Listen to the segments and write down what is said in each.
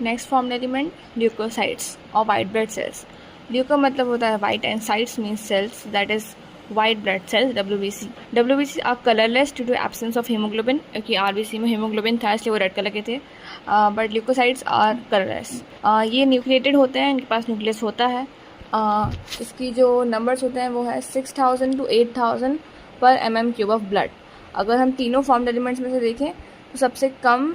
Next form element leucocytes और white blood cells. Leuco मतलब होता है white and cytes means cells, that is white blood cells WBC। WBC are colourless due to absence of haemoglobin, क्योंकि RBC में haemoglobin था इसलिए वो red colour के थे, बट ल्यूकोसाइट्स आर कलरलेस। ये न्यूक्लिएटेड होते हैं, इनके पास न्यूक्लियस होता है। इसकी जो नंबर्स होते हैं वो है 6000 to 8000 पर mm³ ऑफ ब्लड। अगर हम तीनों फॉर्म्ड एलिमेंट्स में से देखें तो सबसे कम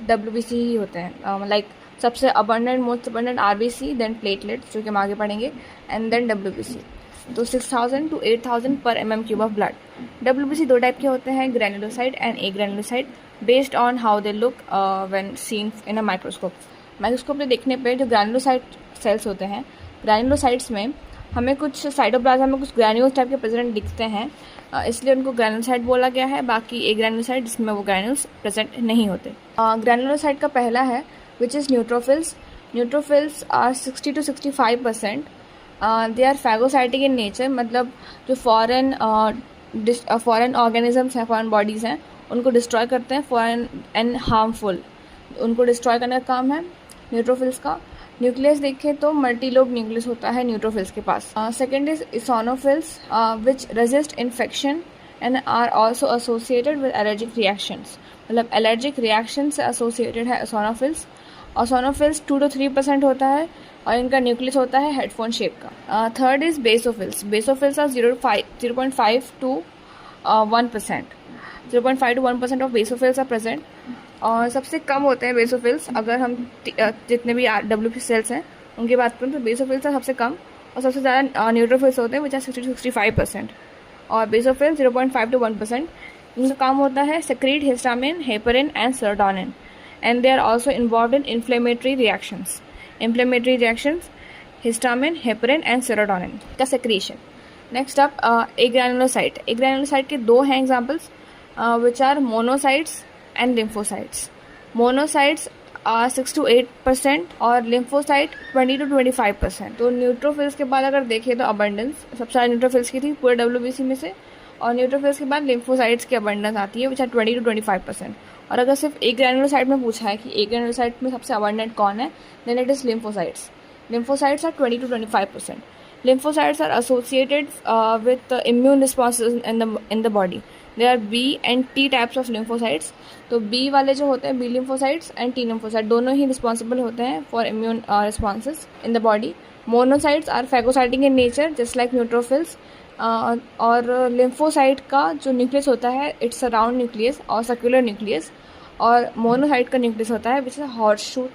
WBC ही होते हैं, लाइक सबसे abundant most abundant RBC, then platelets जो कि हम आगे पढ़ेंगे, एंड देन WBC। तो 6000 to 8000 पर mm³ ऑफ ब्लड। WBC दो टाइप के होते हैं, granulocyte and agranulocyte, based on how they look when seen in a microscope. Microscope में देखने पे जो ग्रैनुलोसाइट सेल्स होते हैं, ग्रैनुलोसाइट्स में हमें कुछ साइटोप्लाज्म में कुछ ग्रैन्यूल्स टाइप के प्रेजेंट दिखते हैं, इसलिए उनको ग्रैनुलोसाइट बोला गया है। बाकी एग्रैनुलोसाइट जिसमें वो ग्रैन्यूल्स प्रेजेंट नहीं होते। ग्रैनुलोसाइट का पहला है which is neutrophils. Neutrophils are 60 to 65%। They are phagocytic in nature, मतलब जो फॉरेन ऑर्गेनिजम्स हैं, फॉरेन बॉडीज़ हैं, उनको डिस्ट्रॉय करते हैं, फॉरेन एंड हार्मफुल, उनको डिस्ट्रॉय करने का काम है न्यूट्रोफिल्स का। न्यूक्लियस देखें तो मल्टीलोब न्यूक्लियस होता है न्यूट्रोफिल्स के पास। Second is eosinophils which resist infection and are also associated with allergic reactions, मतलब एलर्जिक रिएक्शन से एसोसिएटेड है इसोनोफिल्स। ओसोनोफिल्स 2 to 3% होता है और इनका न्यूक्लियस होता है हेडफोन शेप का। Third is basophils. Basophils are 0.5 to 1%। 0.5 to 1% of basophils are present. और सबसे कम होते हैं बेसोफिल्स। अगर हम जितने भी WBC सेल्स हैं उनकी बात करें तो बेसोफिल्स है सबसे कम, और सबसे ज़्यादा न्यूट्रोफिल्स होते हैं विच आर 60 to 65%, और बेसोफिल्स 0.5 to 1%। इनका काम होता है secrete histamine, heparin and serotonin, and they are also involved in inflammatory reactions. Inflammatory reactions, histamine, heparin and serotonin का secretion. Next up, agranulocyte. Agranulocyte के दो हैं examples, which are monocytes and lymphocytes. Monocytes are 6 to 8% और lymphocyte 20 to 25%. तो neutrophils के बाद अगर देखें तो abundance सबसे ज़्यादा न्यूट्रोफिल्स की थी पूरे WBC में से, और न्यूट्रोफिल्स के बाद लिम्फोसाइट्स की अबंडेंस आती है विच आर 20 to 25%। और अगर सिर्फ एक ग्रैनुलोसाइट में पूछा है कि एक ग्रैनुलोसाइट में सबसे अबंडेंट कौन है, then it is lymphocytes. Lymphocytes are 20 to 25%। Lymphocytes are associated with immune responses in the body. There are B and T types of lymphocytes. तो B वाले जो होते हैं B lymphocytes and T lymphocyte दोनों ही responsible होते हैं for immune responses in the body. Monocytes are phagocytic in nature just like neutrophils. और लिम्फोसाइट का जो न्यूक्लियस होता है इट्स अ राउंड न्यूक्लियस और सर्कुलर न्यूक्लियस, और मोनोसाइट का न्यूक्लियस होता है विच इज हॉर्स शू